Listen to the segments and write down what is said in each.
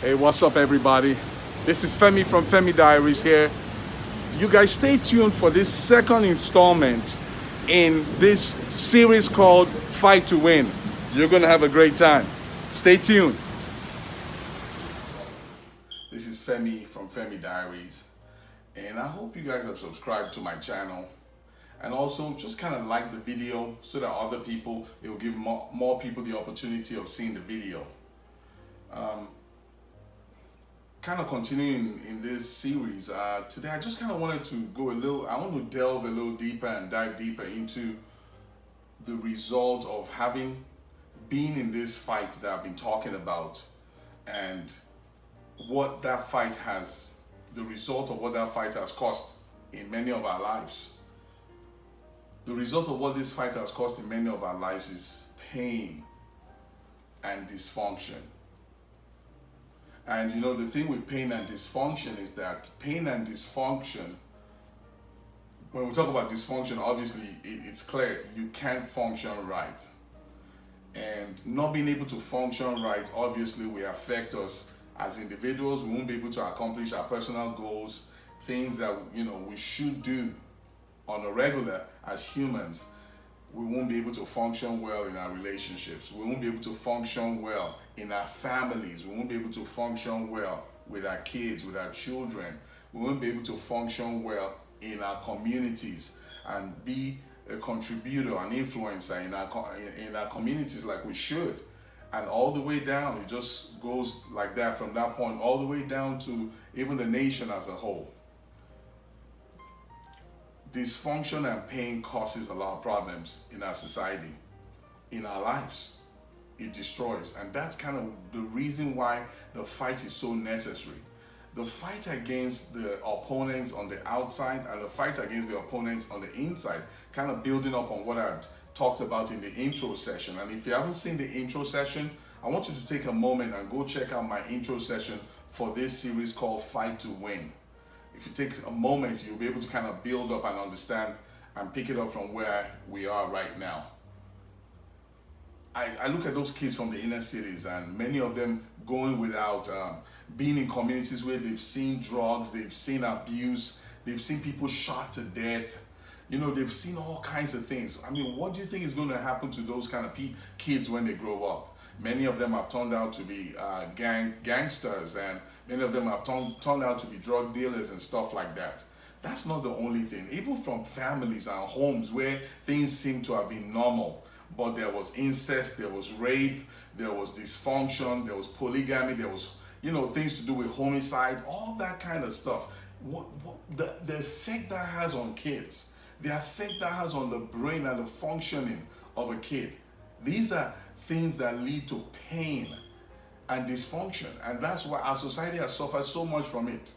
Hey, what's up, everybody? This is Femi from Femi Diaries here. You guys stay tuned for this second installment in this series called Fight to Win. You're going to have a great time. Stay tuned. This is Femi from Femi Diaries, and I hope you guys have subscribed to my channel. And also just kind of like the video so that other people, it will give more people the opportunity of seeing the video. Kind of continuing in this series, today I just kind of wanted to I want to delve a little deeper and dive deeper into the result of having been in this fight that I've been talking about, and what that fight has, the result of what that fight has cost in many of our lives. The result of what this fight has caused in many of our lives is pain and dysfunction. And you know, the thing with pain and dysfunction is that pain and dysfunction, when we talk about dysfunction, obviously it's clear you can't function right. And not being able to function right obviously will affect us as individuals. We won't be able to accomplish our personal goals, things that we should do on a regular as humans. We won't be able to function well in our relationships. We won't be able to function well in our families. We won't be able to function well with our kids, with our children. We won't be able to function well in our communities and be a contributor, an influencer in our communities like we should. And all the way down, it just goes like that from that point all the way down to even the nation as a whole. Dysfunction and pain causes a lot of problems in our society, in our lives. It destroys. And that's kind of the reason why the fight is so necessary. The fight against the opponents on the outside and the fight against the opponents on the inside, kind of building up on what I talked about in the intro session. And if you haven't seen the intro session, I want you to take a moment and go check out my intro session for this series called Fight to Win. If you take a moment, you'll be able to kind of build up and understand and pick it up from where we are right now. I look at those kids from the inner cities, and many of them going without, being in communities where they've seen drugs, they've seen abuse, they've seen people shot to death. They've seen all kinds of things. I mean, what do you think is going to happen to those kind of kids when they grow up? Many of them have turned out to be gangsters, and many of them have turned out to be drug dealers and stuff like that. That's not the only thing. Even from families and homes where things seem to have been normal, but there was incest, there was rape, there was dysfunction, there was polygamy, there was things to do with homicide, all that kind of stuff. The effect that has on kids, the effect that has on the brain and the functioning of a kid. These are things that lead to pain and dysfunction, and that's why our society has suffered so much from it.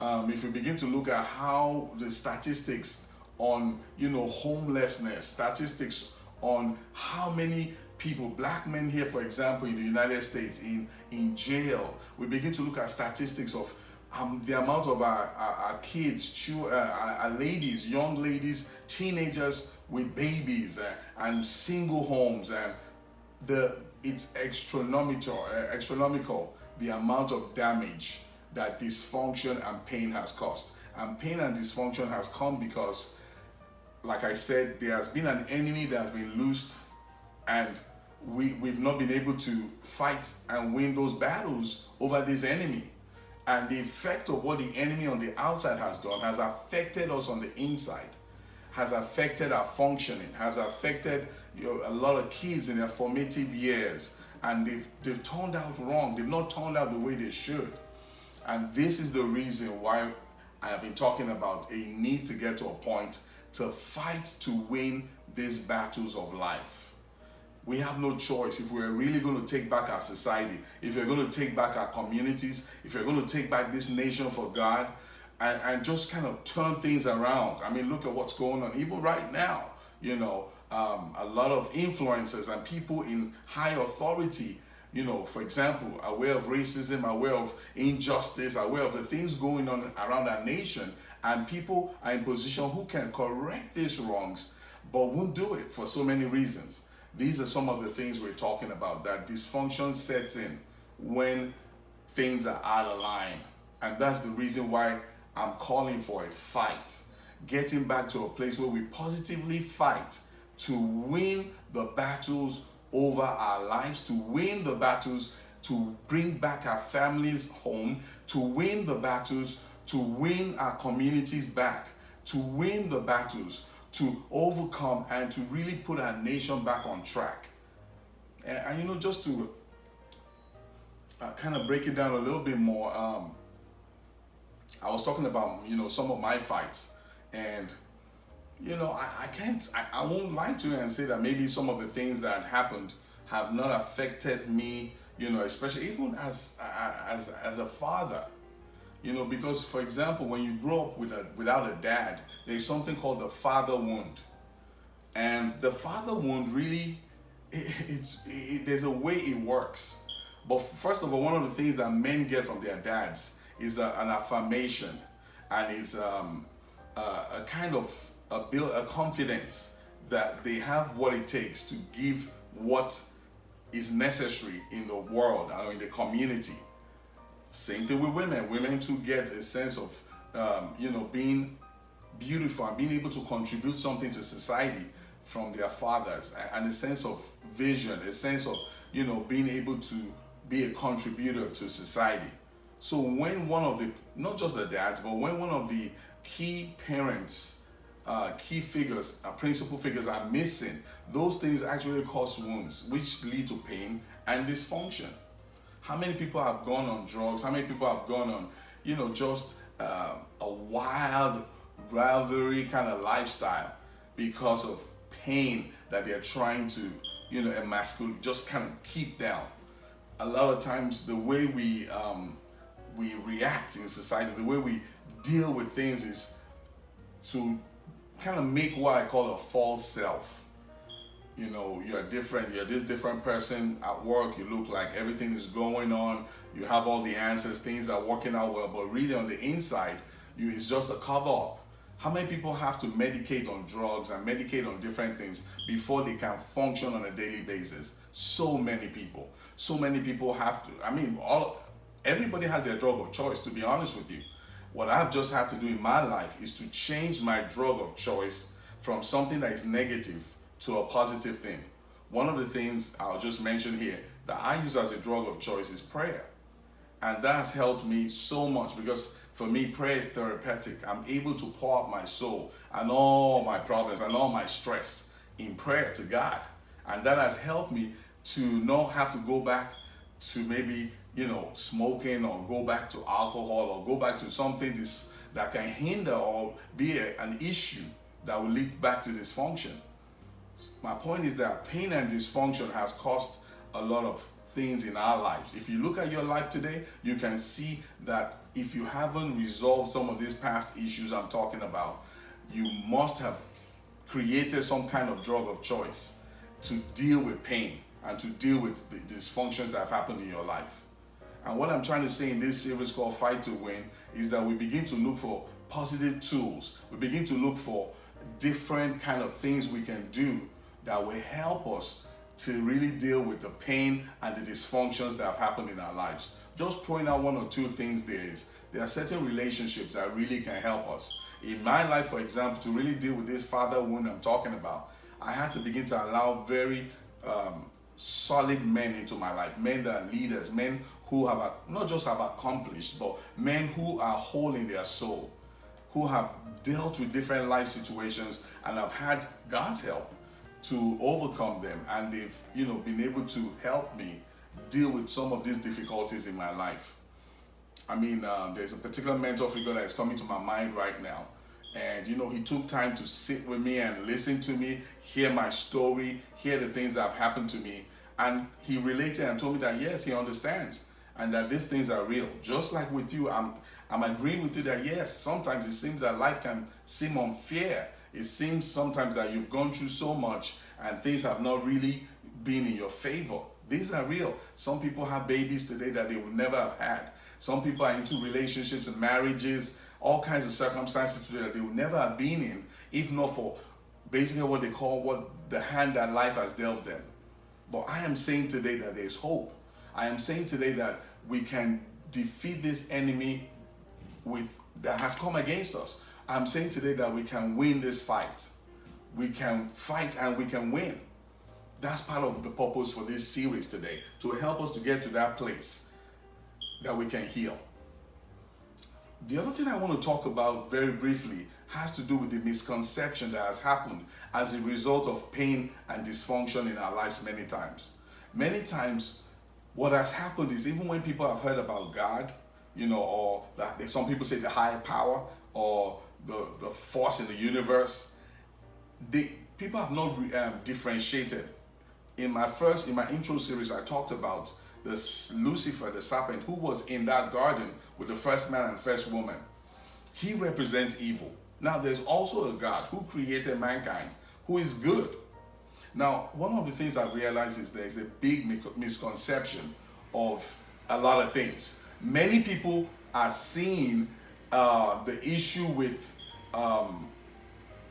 If you begin to look at how the statistics on homelessness, statistics on how many people, black men here for example in the United States in jail, we begin to look at statistics of the amount of our kids, our ladies, young ladies, teenagers with babies and single homes, and it's astronomical the amount of damage that dysfunction and pain has caused. And pain and dysfunction has come because, like I said, there has been an enemy that has been loosed, and we've not been able to fight and win those battles over this enemy. And the effect of what the enemy on the outside has done has affected us on the inside, has affected our functioning, has affected a lot of kids in their formative years, and they've turned out wrong. They've not turned out the way they should. And this is the reason why I have been talking about a need to get to a point to fight to win these battles of life. We have no choice. If we're really going to take back our society, if we're going to take back our communities, if we're going to take back this nation for God, and just kind of turn things around. I mean, look at what's going on even right now. A lot of influencers and people in high authority, for example, aware of racism, aware of injustice, aware of the things going on around our nation, and people are in position who can correct these wrongs, but won't do it for so many reasons. These are some of the things we're talking about, that dysfunction sets in when things are out of line. And that's the reason why I'm calling for a fight. Getting back to a place where we positively fight to win the battles over our lives, to win the battles to bring back our families home, to win the battles to win our communities back, to win the battles to overcome and to really put our nation back on track. And just to kind of break it down a little bit more, I was talking about, some of my fights. And, I won't lie to you and say that maybe some of the things that happened have not affected me, especially even as a father. Because, for example, when you grow up without a dad, there's something called the father wound. And the father wound really, there's a way it works. But first of all, one of the things that men get from their dads is an affirmation, and is a kind of a confidence that they have what it takes to give what is necessary in the world or in the community. Same thing with women. Women too get a sense of, being beautiful and being able to contribute something to society from their fathers, and a sense of vision, a sense of, being able to be a contributor to society. So when one of the, not just the dads, but when one of the key parents, key figures, principal figures are missing, those things actually cause wounds, which lead to pain and dysfunction. How many people have gone on drugs? How many people have gone on, just a wild rivalry kind of lifestyle because of pain that they're trying to, emasculate, just kind of keep down. A lot of times the way we react in society, the way we deal with things is to kind of make what I call a false self. You're different, you're this different person at work, you look like everything is going on, you have all the answers, things are working out well, but really on the inside, it's just a cover up. How many people have to medicate on drugs and medicate on different things before they can function on a daily basis? So many people. So many people have to, everybody has their drug of choice, to be honest with you. What I've just had to do in my life is to change my drug of choice from something that is negative to a positive thing. One of the things I'll just mention here that I use as a drug of choice is prayer. And that's helped me so much, because for me, prayer is therapeutic. I'm able to pour out my soul and all my problems and all my stress in prayer to God. And that has helped me to not have to go back to maybe, smoking, or go back to alcohol, or go back to something that can hinder or be an issue that will lead back to dysfunction. My point is that pain and dysfunction has caused a lot of things in our lives. If you look at your life today, you can see that if you haven't resolved some of these past issues I'm talking about, you must have created some kind of drug of choice to deal with pain and to deal with the dysfunctions that have happened in your life. And what I'm trying to say in this series called Fight to Win is that we begin to look for positive tools. We begin to look for different kind of things we can do that will help us to really deal with the pain and the dysfunctions that have happened in our lives. Just throwing out one or two things there are certain relationships that really can help us. In my life, for example, to really deal with this father wound I'm talking about, I had to begin to allow very solid men into my life, men that are leaders, men who have not just have accomplished, but men who are whole in their soul, who have dealt with different life situations and have had God's help to overcome them, and they've been able to help me deal with some of these difficulties in my life. There's a particular mentor figure that is coming to my mind right now, and he took time to sit with me and listen to me, hear my story, hear the things that have happened to me, and he related and told me that yes, he understands and that these things are real. Just like with you, I'm agreeing with you that yes, sometimes it seems that life can seem unfair. It seems sometimes that you've gone through so much and things have not really been in your favor. These are real. Some people have babies today that they would never have had. Some people are into relationships and marriages, all kinds of circumstances today that they would never have been in, if not for basically what they call the hand that life has dealt them. But I am saying today that there's hope. I am saying today that we can defeat this enemy with that has come against us. I'm saying today that we can win this fight. We can fight and we can win. That's part of the purpose for this series today, to help us to get to that place that we can heal. The other thing I want to talk about very briefly has to do with the misconception that has happened as a result of pain and dysfunction in our lives many times. Many times, what has happened is, even when people have heard about God, or that some people say the higher power or the force in the universe, people have not differentiated. In my intro series, I talked about Lucifer, the serpent, who was in that garden with the first man and first woman. He represents evil. Now, there's also a God who created mankind, who is good. Now, one of the things I've realized is there's a big misconception of a lot of things. Many people are seeing the issue with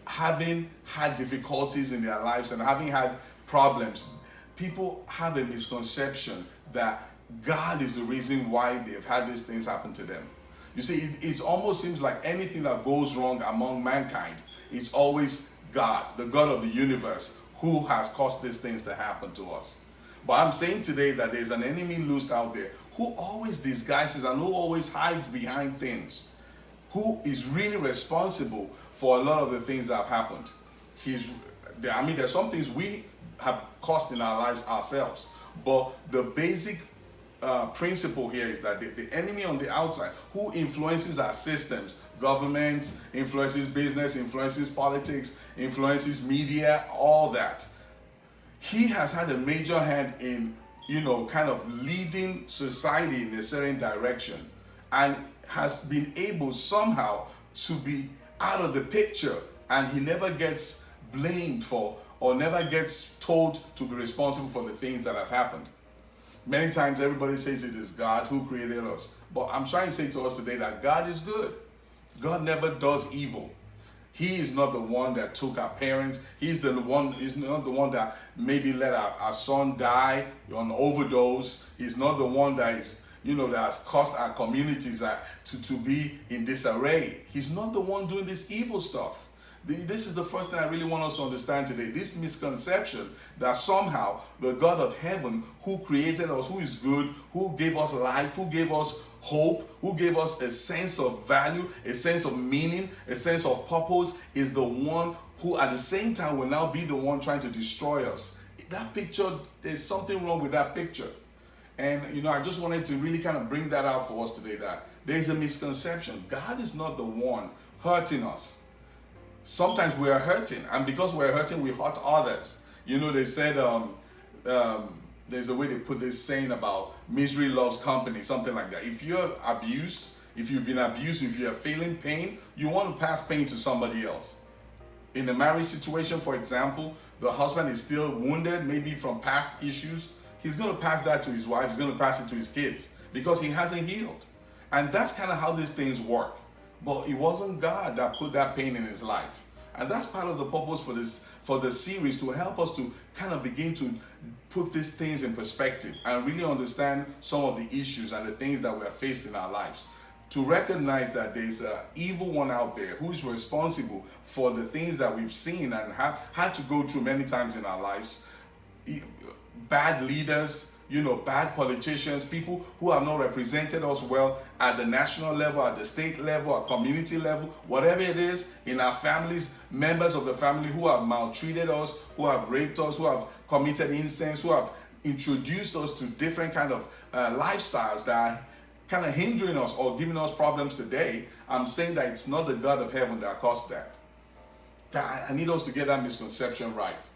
having had difficulties in their lives and having had problems. People have a misconception that God is the reason why they've had these things happen to them. You see, it almost seems like anything that goes wrong among mankind, it's always God, the God of the universe, who has caused these things to happen to us. But I'm saying today that there's an enemy loosed out there who always disguises and who always hides behind things, who is really responsible for a lot of the things that have happened. There's some things we have caused in our lives ourselves, but the basic principle here is that the enemy on the outside, who influences our systems, government, influences business, influences politics, influences media, all that, he has had a major hand in, kind of leading society in a certain direction, and has been able somehow to be out of the picture, and he never gets blamed for or never gets told to be responsible for the things that have happened. Many times everybody says it is God who created us. But I'm trying to say to us today that God is good. God never does evil. He is not the one that took our parents. He's not the one that maybe let our son die on overdose. He's not the one that is, that has caused our communities to be in disarray. He's not the one doing this evil stuff. This is the first thing I really want us to understand today. This misconception that somehow the God of heaven, who created us, who is good, who gave us life, who gave us hope, who gave us a sense of value, a sense of meaning, a sense of purpose, is the one who at the same time will now be the one trying to destroy us. That picture, there's something wrong with that picture. And I just wanted to really kind of bring that out for us today, that there's a misconception. God is not the one hurting us. Sometimes we are hurting, and because we're hurting, we hurt others. They said there's a way they put this saying about misery loves company, something like that. If you're abused, if you've been abused, if you're feeling pain, you want to pass pain to somebody else. In a marriage situation, for example, the husband is still wounded, maybe from past issues. He's going to pass that to his wife. He's going to pass it to his kids because he hasn't healed. And that's kind of how these things work. But it wasn't God that put that pain in his life. And that's part of the purpose for the series, to help us to kind of begin to put these things in perspective and really understand some of the issues and the things that we are faced in our lives. To recognize that there's an evil one out there who is responsible for the things that we've seen and have had to go through many times in our lives. Bad leaders, bad politicians, people who have not represented us well at the national level, at the state level, at community level, whatever it is, in our families, members of the family who have maltreated us, who have raped us, who have committed incest, who have introduced us to different kind of lifestyles that are kind of hindering us or giving us problems today. I'm saying that it's not the God of heaven that caused that. I need us to get that misconception right.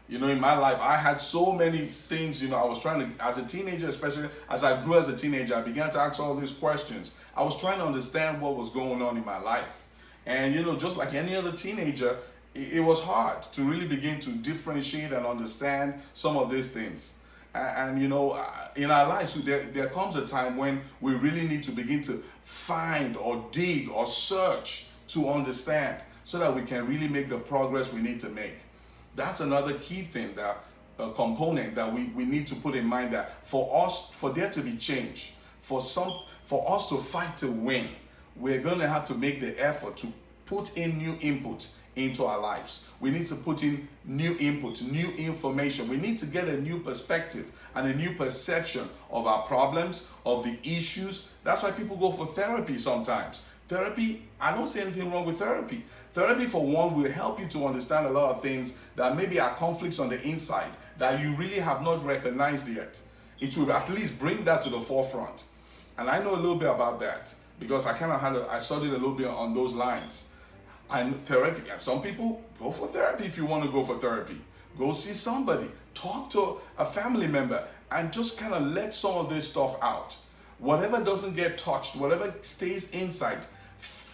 In my life, I had so many things, I was trying to, as a teenager, especially as I grew as a teenager, I began to ask all these questions. I was trying to understand what was going on in my life. And, just like any other teenager, it was hard to really begin to differentiate and understand some of these things. And in our lives, there comes a time when we really need to begin to find or dig or search to understand so that we can really make the progress we need to make. That's another key thing, that a component that we need to put in mind, that for there to be change, for us to fight to win, we're going to have to make the effort to put in new input into our lives. We need to put in new input, new information. We need to get a new perspective and a new perception of our problems, of the issues. That's why people go for therapy sometimes. Therapy, I don't see anything wrong with therapy. Therapy, for one, will help you to understand a lot of things that maybe are conflicts on the inside that you really have not recognized yet. It will at least bring that to the forefront. And I know a little bit about that because I studied a little bit on those lines. And therapy, some people go for therapy if you want to go for therapy. Go see somebody, talk to a family member, and just kind of let some of this stuff out. Whatever doesn't get touched, whatever stays inside,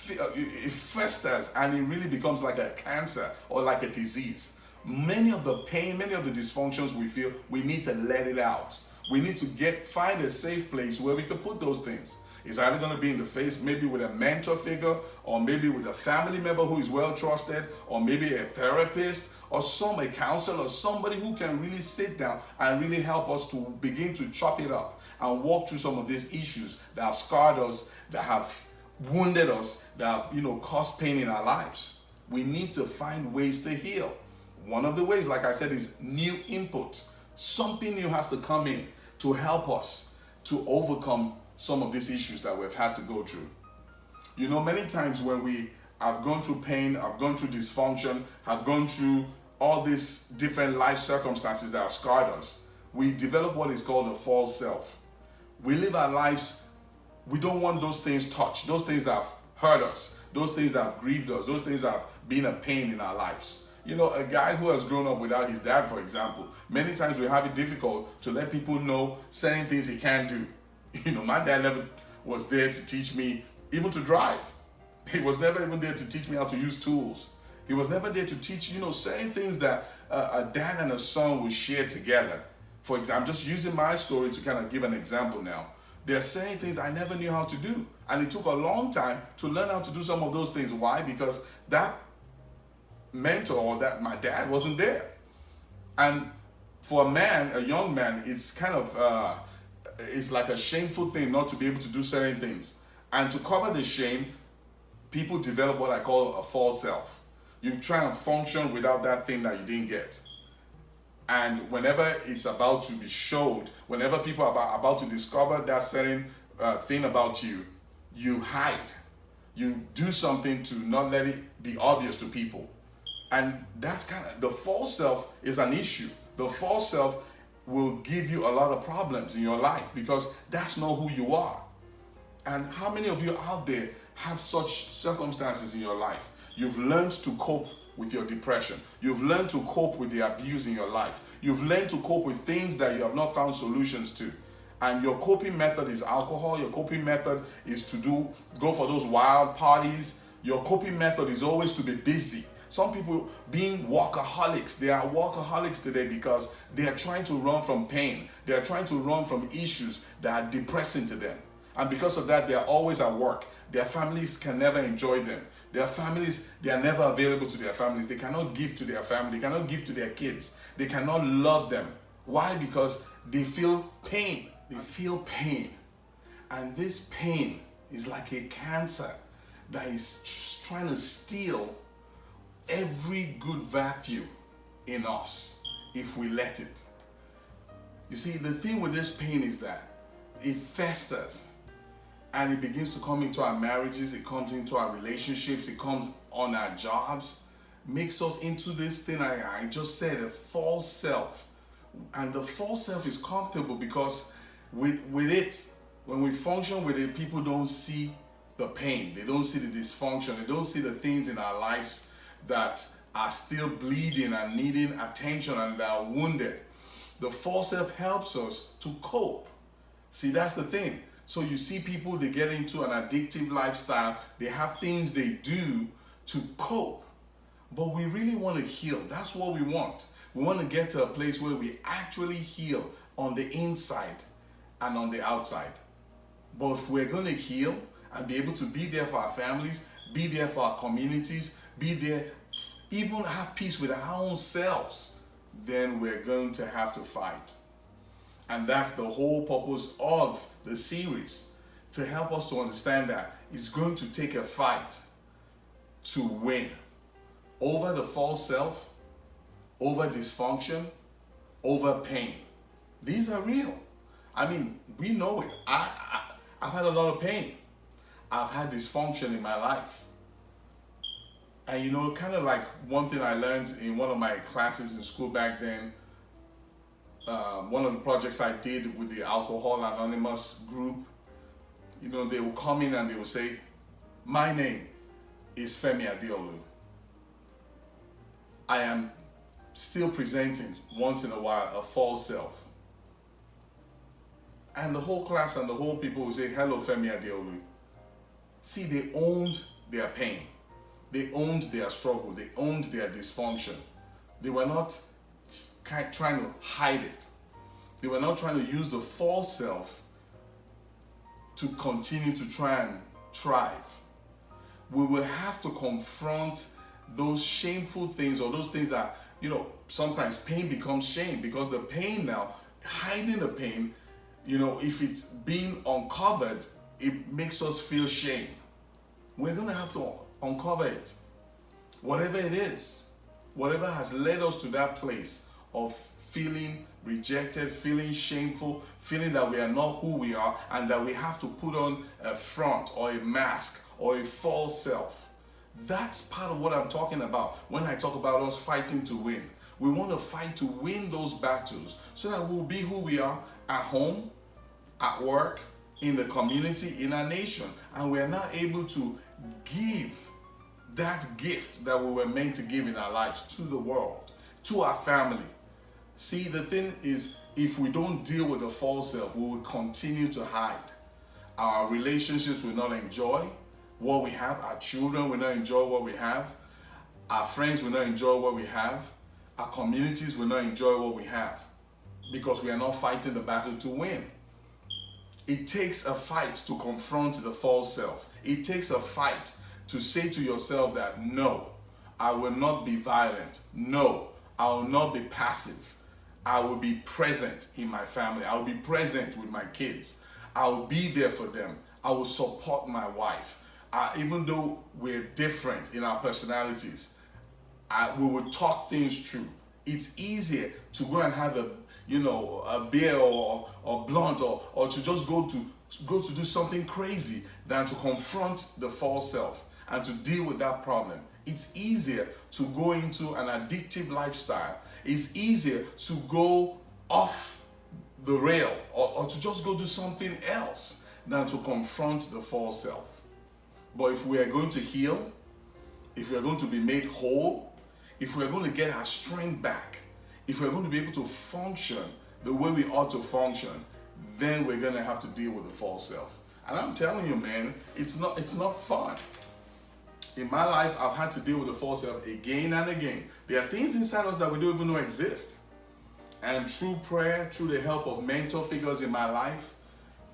it festers and it really becomes like a cancer or like a disease. Many of the pain, many of the dysfunctions we feel, we need to let it out. We need to find a safe place where we can put those things. It's either going to be in the face, maybe with a mentor figure, or maybe with a family member who is well trusted, or maybe a therapist, or a counselor, or somebody who can really sit down and really help us to begin to chop it up and walk through some of these issues that have scarred us, that have wounded us, that have, caused pain in our lives. We need to find ways to heal. One of the ways, like I said, is new input. Something new has to come in to help us to overcome some of these issues that we've had to go through. Many times when we have gone through pain, have gone through dysfunction, have gone through all these different life circumstances that have scarred us, we develop what is called a false self. We live our lives, we don't want those things touched, those things that have hurt us, those things that have grieved us, those things that have been a pain in our lives. A guy who has grown up without his dad, for example, many times we have it difficult to let people know certain things he can't do. My dad never was there to teach me even to drive. He was never even there to teach me how to use tools. He was never there to teach, certain things that a dad and a son will share together. For example, I'm just using my story to kind of give an example now. There are certain things I never knew how to do. And it took a long time to learn how to do some of those things. Why? Because that mentor or that my dad wasn't there. And for a young man, it's kind of, it's like a shameful thing not to be able to do certain things. And to cover the shame, people develop what I call a false self. You try and function without that thing that you didn't get. And whenever it's about to be showed, whenever people are about to discover that certain thing about you, you hide. You do something to not let it be obvious to people. And that's the false self is an issue. The false self will give you a lot of problems in your life because that's not who you are. And how many of you out there have such circumstances in your life? You've learned to cope with your depression. You've learned to cope with the abuse in your life. You've learned to cope with things that you have not found solutions to. And your coping method is alcohol. Your coping method is to go for those wild parties. Your coping method is always to be busy. Some people being workaholics, they are workaholics today because they are trying to run from pain. They are trying to run from issues that are depressing to them. And because of that, they are always at work. Their families can never enjoy them. Their families, they are never available to their families. They cannot give to their family. They cannot give to their kids. They cannot love them. Why? Because they feel pain. They feel pain. And this pain is like a cancer that is trying to steal every good value in us if we let it. You see, the thing with this pain is that it festers and it begins to come into our marriages, it comes into our relationships, it comes on our jobs, makes us into this thing I just said, a false self. And the false self is comfortable because with it, when we function with it, people don't see the pain, they don't see the dysfunction, they don't see the things in our lives that are still bleeding and needing attention and that are wounded. The false self helps us to cope. See, that's the thing. So you see people, they get into an addictive lifestyle, they have things they do to cope. But we really want to heal. That's what we want. We want to get to a place where we actually heal on the inside and on the outside. But if we're going to heal and be able to be there for our families, be there for our communities, be there, even have peace with our own selves, then we're going to have to fight. And that's the whole purpose of the series, to help us to understand that it's going to take a fight to win over the false self, over dysfunction, over pain. These are real. I mean, we know it. I've had a lot of pain. I've had dysfunction in my life. And you know, kind of like one thing I learned in one of my classes in school back then, one of the projects I did with the Alcohol Anonymous group, you know, they would come in and they would say, my name is Femi Adeolu. I am still presenting once in a while a false self. And the whole class and the whole people would say, hello, Femi Adeolu. See, they owned their pain. They owned their struggle. They owned their dysfunction. They were not trying to hide it. They were not trying to use the false self to continue to try and thrive. We will have to confront those shameful things, or those things that, you know, sometimes pain becomes shame, because the pain now, hiding the pain, you know, if it's being uncovered, it makes us feel shame. We're going to have to uncover it. Whatever it is, whatever has led us to that place of feeling rejected, feeling shameful, feeling that we are not who we are, and that we have to put on a front or a mask or a false self. That's part of what I'm talking about when I talk about us fighting to win. We want to fight to win those battles so that we'll be who we are at home, at work, in the community, in our nation. And we are now able to give that gift that we were meant to give in our lives to the world, to our family. See, the thing is, if we don't deal with the false self, we will continue to hide. Our relationships will not enjoy what we have. Our children will not enjoy what we have. Our friends will not enjoy what we have. Our communities will not enjoy what we have, because we are not fighting the battle to win. It takes a fight to confront the false self. It takes a fight to say to yourself that, no, I will not be violent. No, I will not be passive. I will be present in my family. I will be present with my kids. I will be there for them. I will support my wife. Even though we're different in our personalities, we will talk things through. It's easier to go and have a beer or blunt or to just go to do something crazy than to confront the false self and to deal with that problem. It's easier to go into an addictive lifestyle. It's easier to go off the rail or to just go do something else than to confront the false self. But if we are going to heal, if we are going to be made whole, if we are going to get our strength back, if we're going to be able to function the way we ought to function, then we're going to have to deal with the false self. And I'm telling you, man, it's not fun. In my life, I've had to deal with the false self again and again. There are things inside us that we don't even know exist. And through prayer, through the help of mentor figures in my life,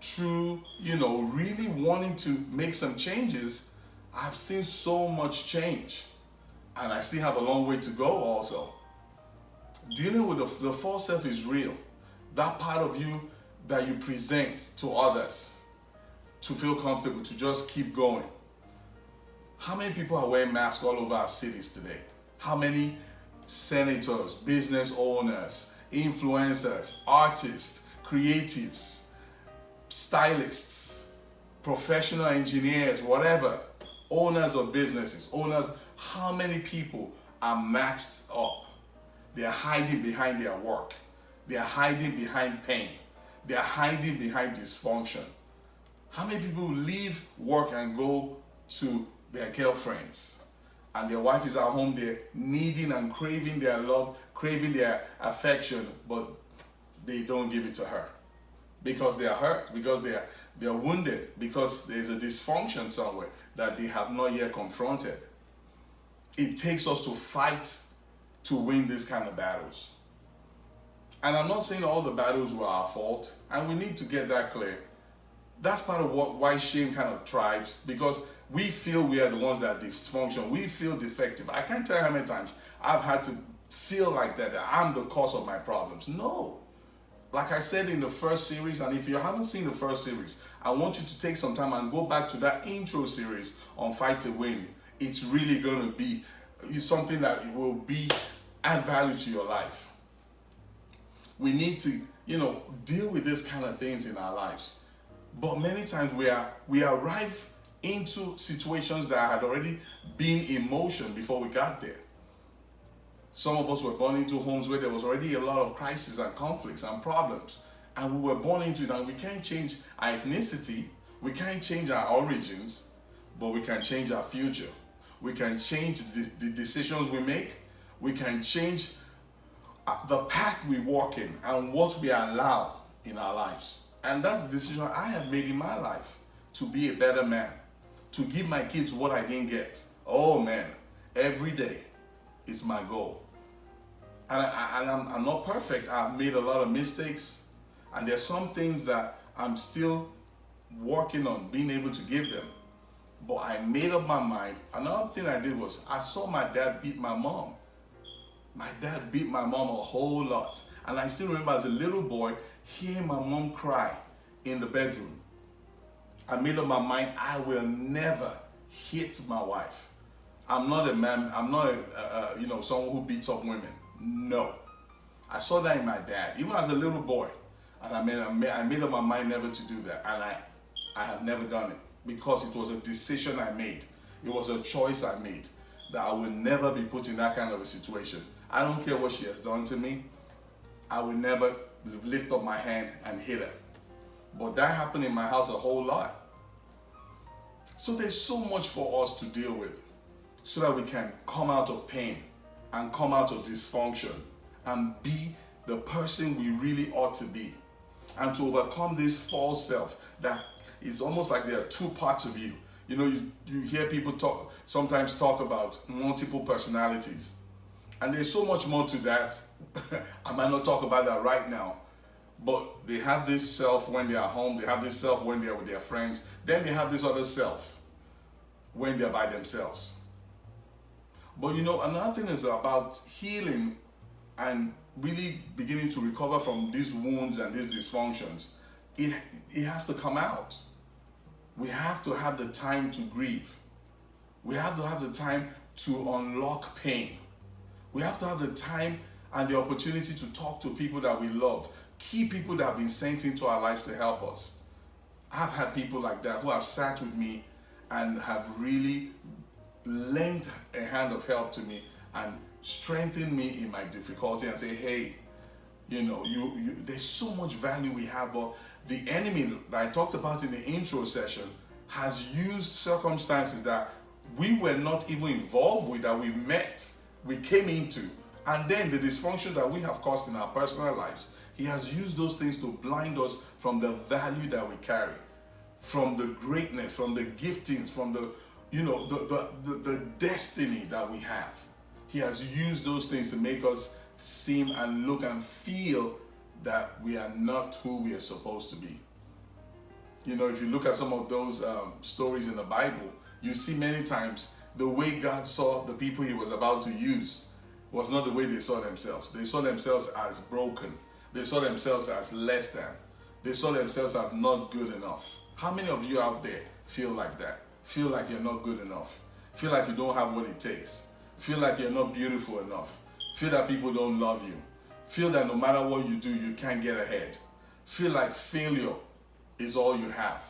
through, really wanting to make some changes, I've seen so much change. And I still have a long way to go also. Dealing with the false self is real. That part of you that you present to others to feel comfortable, to just keep going. How many people are wearing masks all over our cities today? How many senators, business owners, influencers, artists, creatives, stylists, professional engineers, whatever, owners of businesses, how many people are masked up? They are hiding behind their work. They are hiding behind pain. They are hiding behind dysfunction. How many people leave work and go to their girlfriends, and their wife is at home there needing and craving their love, craving their affection, but they don't give it to her because they are hurt, because they are wounded, because there's a dysfunction somewhere that they have not yet confronted. It takes us to fight to win this kind of battles. And I'm not saying all the battles were our fault, and we need to get that clear. That's part of why shame kind of thrives, because we feel we are the ones that dysfunction. We feel defective. I can't tell you how many times I've had to feel like that I'm the cause of my problems. No. Like I said in the first series, and if you haven't seen the first series, I want you to take some time and go back to that intro series on Fight to Win. It's really going to be something that will be add value to your life. We need to, deal with this kind of things in our lives. But many times we arrive into situations that had already been in motion before we got there. Some of us were born into homes where there was already a lot of crises and conflicts and problems. And we were born into it, and we can't change our ethnicity, we can't change our origins, but we can change our future. We can change the decisions we make. We can change the path we walk in and what we allow in our lives. And that's the decision I have made in my life, to be a better man, to give my kids what I didn't get. Oh man, every day is my goal. And I'm not perfect. I've made a lot of mistakes. And there's some things that I'm still working on being able to give them. But I made up my mind. Another thing I did was I saw my dad beat my mom. My dad beat my mom a whole lot. And I still remember as a little boy hearing my mom cry in the bedroom. I made up my mind I will never hit my wife. I'm not a man. I'm not someone who beats up women. No. I saw that in my dad, even as a little boy. And I made up my mind never to do that. And I have never done it because it was a decision I made. It was a choice I made that I will never be put in that kind of a situation. I don't care what she has done to me. I will never lift up my hand and hit her. But that happened in my house a whole lot. So there's so much for us to deal with so that we can come out of pain and come out of dysfunction and be the person we really ought to be, and to overcome this false self that is almost like there are two parts of you. You hear people sometimes talk about multiple personalities, and there's so much more to that. I might not talk about that right now, but they have this self when they're at home, they have this self when they're with their friends, then they have this other self when they're by themselves. But another thing is about healing and really beginning to recover from these wounds and these dysfunctions. It has to come out. We have to have the time to grieve. We have to have the time to unlock pain. We have to have the time and the opportunity to talk to people that we love, key people that have been sent into our lives to help us. I've had people like that who have sat with me and have really lent a hand of help to me and strengthened me in my difficulty and say, hey, there's so much value we have, but the enemy that I talked about in the intro session has used circumstances that we were not even involved with, that we came into, and then the dysfunction that we have caused in our personal lives. He has used those things to blind us from the value that we carry, from the greatness, from the giftings, from the destiny that we have. He has used those things to make us seem and look and feel that we are not who we are supposed to be. If you look at some of those stories in the Bible, you see many times the way God saw the people he was about to use was not the way they saw themselves. They saw themselves as broken. They saw themselves as less than. They saw themselves as not good enough. How many of you out there feel like that? Feel like you're not good enough? Feel like you don't have what it takes? Feel like you're not beautiful enough? Feel that people don't love you? Feel that no matter what you do, you can't get ahead? Feel like failure is all you have?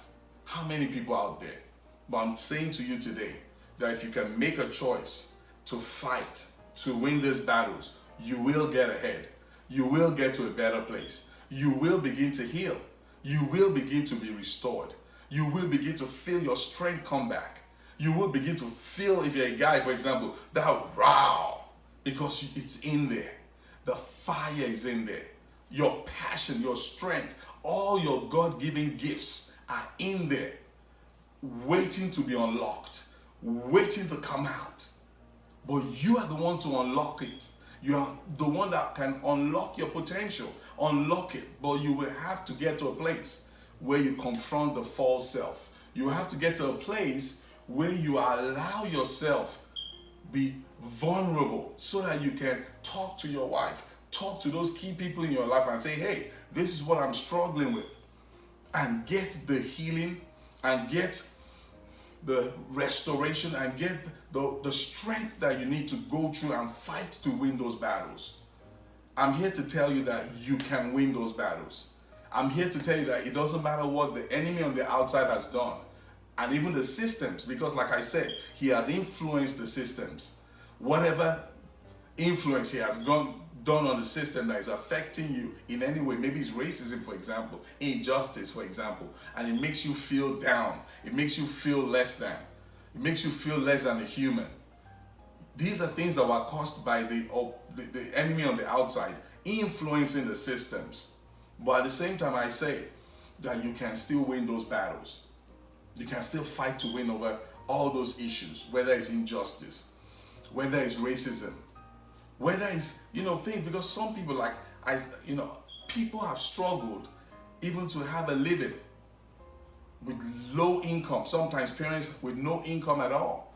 How many people out there? But I'm saying to you today that if you can make a choice to fight, to win these battles, you will get ahead. You will get to a better place. You will begin to heal. You will begin to be restored. You will begin to feel your strength come back. You will begin to feel, if you're a guy, for example, that row, because it's in there. The fire is in there. Your passion, your strength, all your God-given gifts are in there, waiting to be unlocked, waiting to come out. But you are the one to unlock it. You are the one that can unlock your potential, unlock it. But you will have to get to a place where you confront the false self. You have to get to a place where you allow yourself be vulnerable so that you can talk to your wife, talk to those key people in your life and say, hey, this is what I'm struggling with, and get the healing and get the restoration and get the strength that you need to go through and fight to win those battles. I'm here to tell you that you can win those battles. I'm here to tell you that it doesn't matter what the enemy on the outside has done, and even the systems, because like I said, he has influenced the systems. Whatever influence he has done on the system that is affecting you in any way, maybe it's racism, for example, injustice, for example, and it makes you feel down, it makes you feel less than, it makes you feel less than a human. These are things that were caused by the enemy on the outside influencing the systems. But at the same time, I say that you can still win those battles. You can still fight to win over all those issues, whether it's injustice, whether it's racism, whether it's, things, because some people people have struggled even to have a living with low income, sometimes parents with no income at all.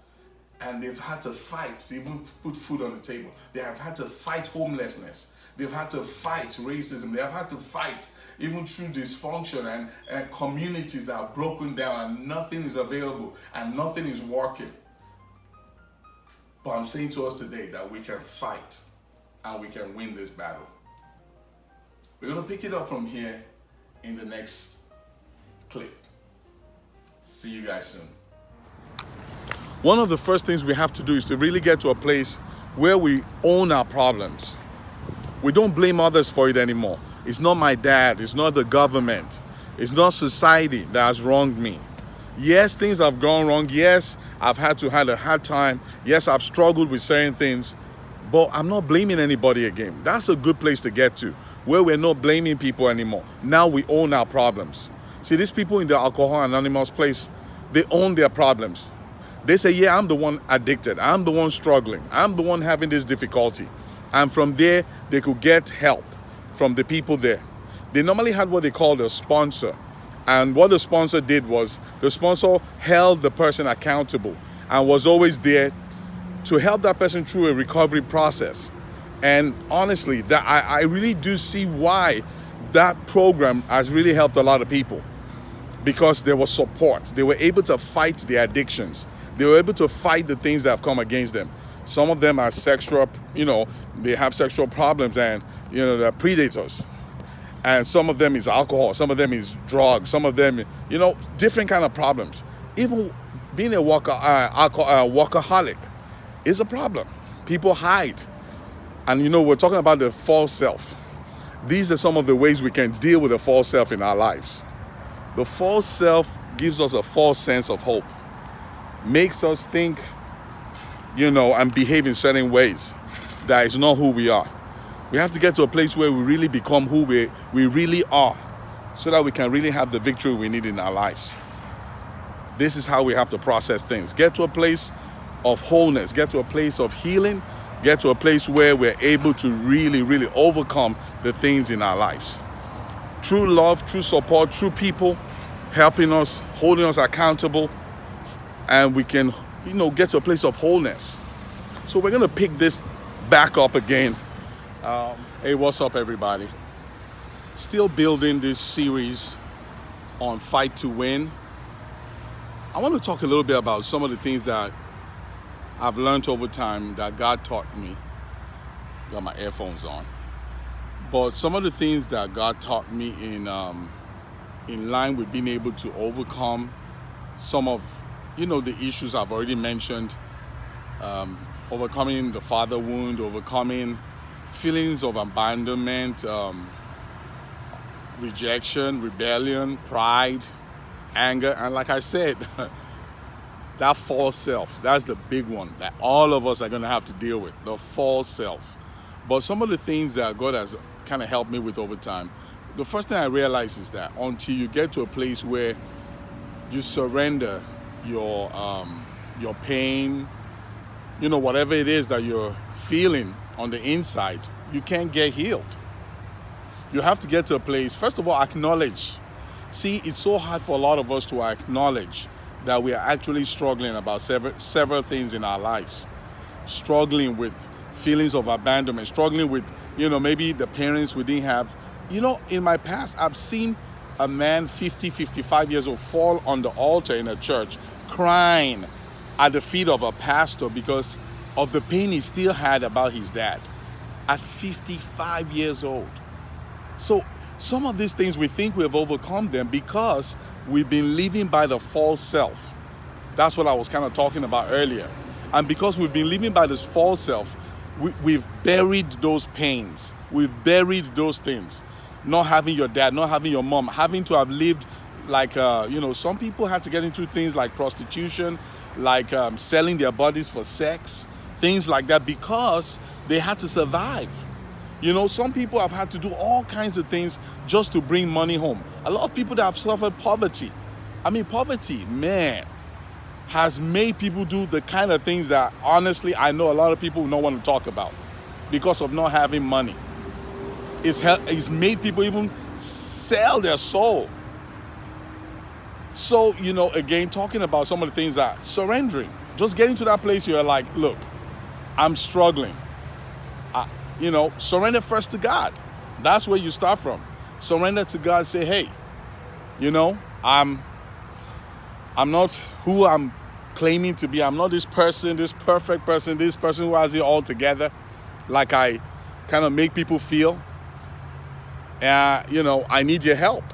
And they've had to fight to even put food on the table. They have had to fight homelessness. They've had to fight racism. They have had to fight even through dysfunction and communities that are broken down and nothing is available and nothing is working. But I'm saying to us today that we can fight and we can win this battle. We're going to pick it up from here in the next clip. See you guys soon. One of the first things we have to do is to really get to a place where we own our problems. We don't blame others for it anymore. It's not my dad, it's not the government, it's not society that has wronged me. Yes, things have gone wrong. Yes, I've had a hard time. Yes, I've struggled with certain things, but I'm not blaming anybody again. That's a good place to get to, where we're not blaming people anymore. Now we own our problems. See, these people in the Alcohol Anonymous place, they own their problems. They say, yeah, I'm the one addicted. I'm the one struggling. I'm the one having this difficulty. And from there, they could get help from the people there. They normally had what they called a sponsor. And what the sponsor did was, the sponsor held the person accountable and was always there to help that person through a recovery process. And honestly, that I really do see why that program has really helped a lot of people, because there was support. They were able to fight their addictions. They were able to fight the things that have come against them. Some of them are sexual, they have sexual problems and, they're predators. And some of them is alcohol, some of them is drugs, some of them, different kind of problems. Even being a workaholic is a problem. People hide. And, we're talking about the false self. These are some of the ways we can deal with the false self in our lives. The false self gives us a false sense of hope, makes us think, and behave in certain ways that is not who we are. We have to get to a place where we really become who we really are, so that we can really have the victory we need in our lives. This is how we have to process things. Get to a place of wholeness, get to a place of healing, get to a place where we're able to really, really overcome the things in our lives. True love, true support, true people helping us, holding us accountable, and we can, get to a place of wholeness. So we're going to pick this back up again. Hey, what's up, everybody? Still building this series on Fight to Win. I want to talk a little bit about some of the things that I've learned over time that God taught me. Got my earphones on. But some of the things that God taught me in line with being able to overcome some of, the issues I've already mentioned, overcoming the father wound, overcoming feelings of abandonment, rejection, rebellion, pride, anger, and like I said, that false self, that's the big one that all of us are going to have to deal with, the false self. But some of the things that God has kind of helped me with over time, the first thing I realized is that until you get to a place where you surrender your pain, whatever it is that you're feeling on the inside, you can't get healed. You have to get to a place, first of all, acknowledge. See, it's so hard for a lot of us to acknowledge that we are actually struggling about several things in our lives. Struggling with feelings of abandonment, struggling with, maybe the parents we didn't have. In my past, I've seen a man 50, 55 years old fall on the altar in a church, crying at the feet of a pastor because of the pain he still had about his dad at 55 years old. So some of these things we think we have overcome them because we've been living by the false self. That's what I was kind of talking about earlier. And because we've been living by this false self, we've buried those pains. We've buried those things. Not having your dad, not having your mom, having to have lived like, some people had to get into things like prostitution, like selling their bodies for sex, things like that because they had to survive. Some people have had to do all kinds of things just to bring money home. A lot of people that have suffered poverty. Poverty, man, has made people do the kind of things that honestly I know a lot of people don't want to talk about because of not having money. It's made people even sell their soul. So, again, talking about some of the things that surrendering, just getting to that place you're like, look, I'm struggling. Surrender first to God. That's where you start from. Surrender to God. Say, hey, I'm not who I'm claiming to be. I'm not this person, this perfect person, this person who has it all together, like I kind of make people feel. I need your help.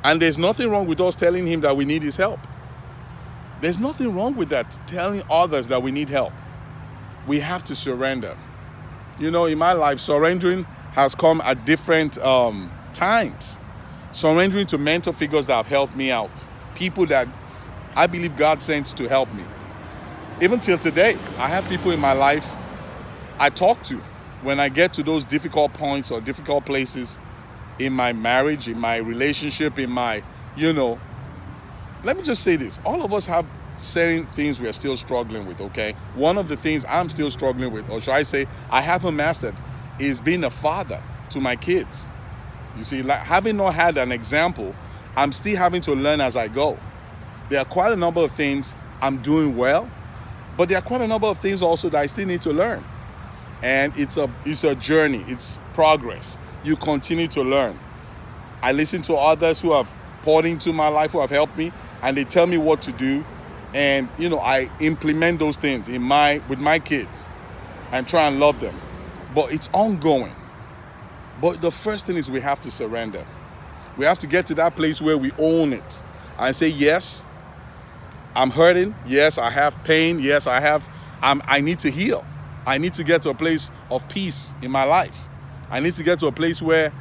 And there's nothing wrong with us telling him that we need his help. There's nothing wrong with that, telling others that we need help. We have to surrender. In my life, surrendering has come at different times. Surrendering to mentor figures that have helped me out. People that I believe God sent to help me. Even till today, I have people in my life I talk to when I get to those difficult points or difficult places in my marriage, in my relationship, in my, let me just say this. All of us have certain things we are still struggling with, okay? One of the things I'm still struggling with, or should I say I haven't mastered, is being a father to my kids. You see, like having not had an example, I'm still having to learn as I go. There are quite a number of things I'm doing well, but there are quite a number of things also that I still need to learn. And it's a journey, it's progress. You continue to learn. I listen to others who have poured into my life, who have helped me, and they tell me what to do. And, I implement those things with my kids and try and love them. But it's ongoing. But the first thing is we have to surrender. We have to get to that place where we own it and say, yes, I'm hurting. Yes, I have pain. Yes, I need to heal. I need to get to a place of peace in my life. I need to get to a place where,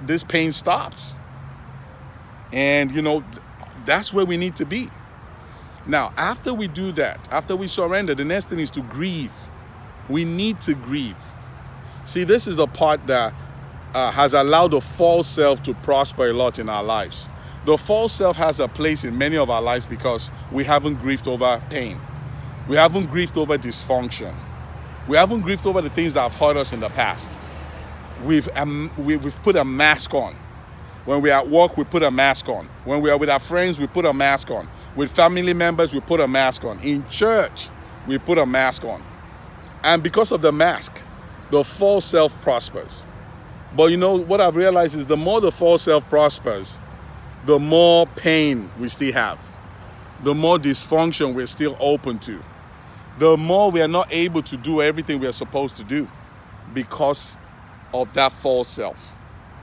this pain stops. And, that's where we need to be. Now, after we do that, after we surrender, the next thing is to grieve. We need to grieve. See, this is the part that has allowed the false self to prosper a lot in our lives. The false self has a place in many of our lives because we haven't grieved over pain. We haven't grieved over dysfunction. We haven't grieved over the things that have hurt us in the past. We've put a mask on. When we're at work, we put a mask on. When we are with our friends, we put a mask on. With family members, we put a mask on. In church, we put a mask on. And because of the mask, the false self prospers. But what I've realized is the more the false self prospers, the more pain we still have. The more dysfunction we're still open to. The more we are not able to do everything we are supposed to do because of that false self.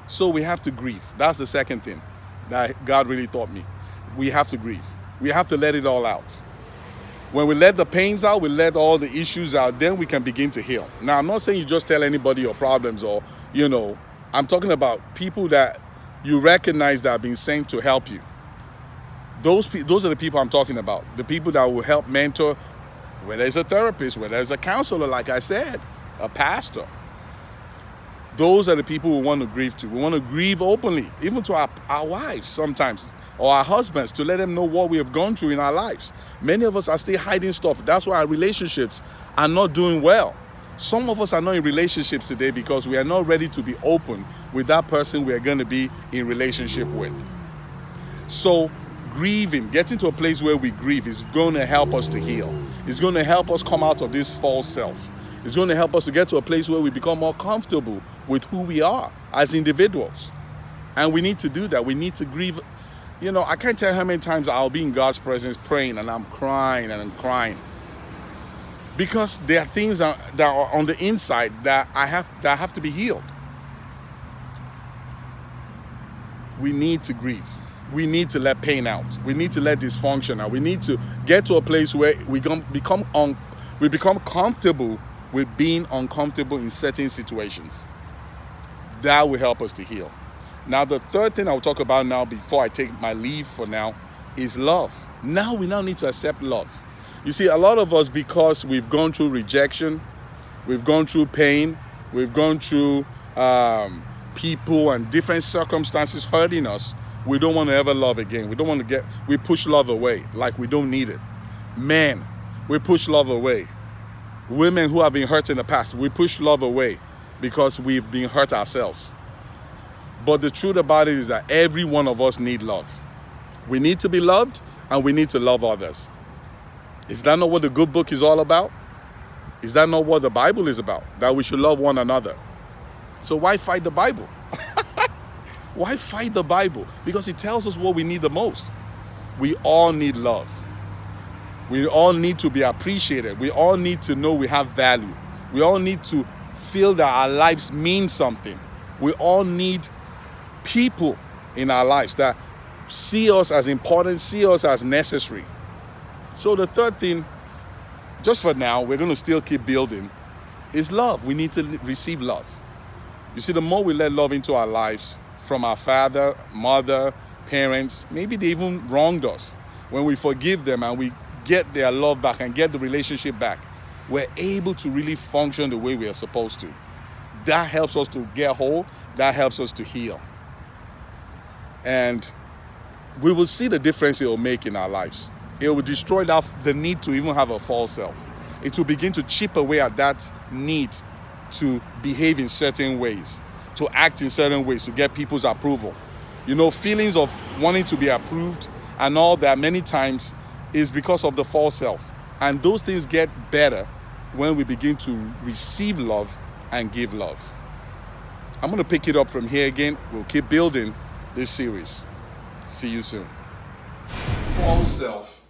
So we have to grieve. That's the second thing that God really taught me. We have to grieve. We have to let it all out. When we let the pains out, we let all the issues out, then we can begin to heal. Now, I'm not saying you just tell anybody your problems or, I'm talking about people that you recognize that have been sent to help you. Those are the people I'm talking about. The people that will help mentor, whether it's a therapist, whether it's a counselor, like I said, a pastor. Those are the people we want to grieve to. We want to grieve openly, even to our wives sometimes, or our husbands, to let them know what we have gone through in our lives. Many of us are still hiding stuff. That's why our relationships are not doing well. Some of us are not in relationships today because we are not ready to be open with that person we are going to be in relationship with. So grieving, getting to a place where we grieve is going to help us to heal. It's going to help us come out of this false self. It's going to help us to get to a place where we become more comfortable with who we are as individuals. And we need to do that. We need to grieve. You know, I can't tell how many times I'll be in God's presence praying and I'm crying and I'm crying. Because there are things that are on the inside that have to be healed. We need to grieve. We need to let pain out. We need to let dysfunction out. We need to get to a place where we become comfortable with being uncomfortable in certain situations. That will help us to heal. Now, the third thing I'll talk about now before I take my leave for now is love. We now need to accept love. You see, a lot of us, because we've gone through rejection, we've gone through pain, we've gone through people and different circumstances hurting us, we don't want to ever love again. We push love away like we don't need it. Men, we push love away. Women who have been hurt in the past, we push love away because we've been hurt ourselves. But the truth about it is that every one of us need love. We need to be loved and we need to love others. Is that not what the good book is all about? Is that not what the Bible is about? That we should love one another. So why fight the Bible? Why fight the Bible? Because it tells us what we need the most. We all need love. We all need to be appreciated. We all need to know we have value. We all need to feel that our lives mean something. We all need people in our lives that see us as important, see us as necessary. So the third thing, just for now, we're going to still keep building, is love. We need to receive love. You see, the more we let love into our lives, from our father, mother, parents, maybe they even wronged us. When we forgive them and we get their love back and get the relationship back, we're able to really function the way we are supposed to. That helps us to get whole. That helps us to heal. And we will see the difference it will make in our lives. It will destroy the need to even have a false self. It will begin to chip away at that need to behave in certain ways, to act in certain ways, to get people's approval. You know, feelings of wanting to be approved and all that many times is because of the false self. And those things get better when we begin to receive love and give love. I'm going to pick it up from here again. We'll keep building this series. See you soon. False self.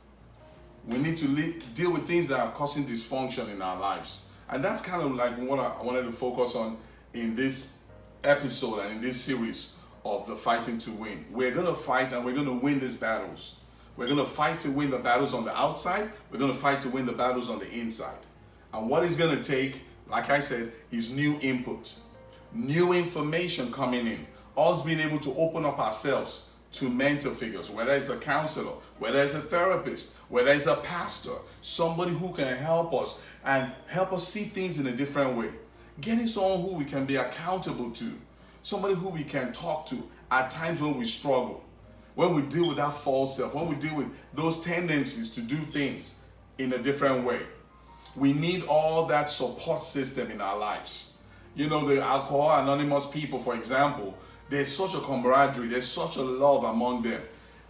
We need to deal with things that are causing dysfunction in our lives. And that's kind of like what I wanted to focus on in this episode and in this series of the Fighting to Win. We're going to fight and we're going to win these battles. We're going to fight to win the battles on the outside. We're going to fight to win the battles on the inside. And what it's going to take, like I said, is new input, new information coming in. Us being able to open up ourselves to mentor figures, whether it's a counselor, whether it's a therapist, whether it's a pastor, somebody who can help us and help us see things in a different way. Getting someone who we can be accountable to, somebody who we can talk to at times when we struggle, when we deal with that false self, when we deal with those tendencies to do things in a different way. We need all that support system in our lives. You know, the Alcohol Anonymous people, for example, there's such a camaraderie, there's such a love among them.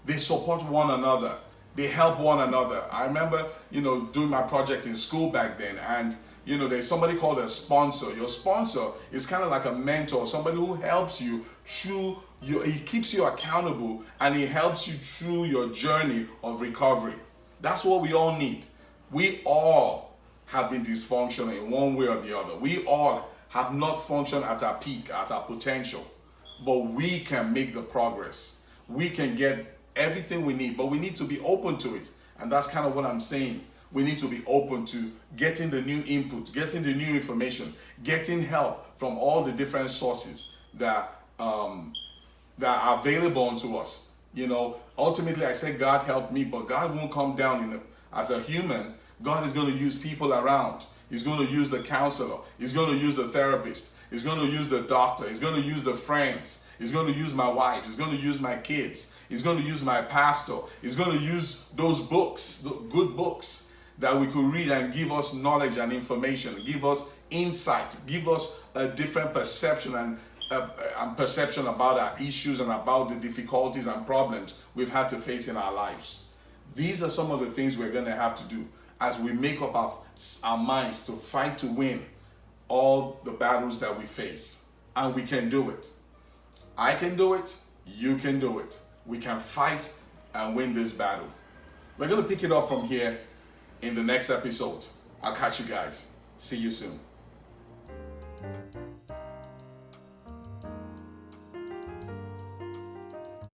They support one another. They help one another. I remember, doing my project in school back then, and there's somebody called a sponsor. Your sponsor is kind of like a mentor, somebody who helps you through he keeps you accountable and he helps you through your journey of recovery. That's what we all need. We all have been dysfunctional in one way or the other. We all have not functioned at our peak, at our potential. But we can make the progress. We can get everything we need, but we need to be open to it. And that's kind of what I'm saying. We need to be open to getting the new input, getting the new information, getting help from all the different sources that are available to us. Ultimately I say God help me, but God won't come down as a human. God is going to use people around. He's going to use the counselor. He's going to use the therapist. He's going to use the doctor. He's going to use the friends. He's going to use my wife. He's going to use my kids. He's going to use my pastor. He's going to use those books, the good books that we could read and give us knowledge and information, give us insight, give us a different perception and perception about our issues and about the difficulties and problems we've had to face in our lives. These are some of the things we're going to have to do as we make up our minds to fight to win all the battles that we face. And we can do it. I can do it. You can do it. We can fight and win this battle. We're going to pick it up from here in the next episode. I'll catch you guys. See you soon.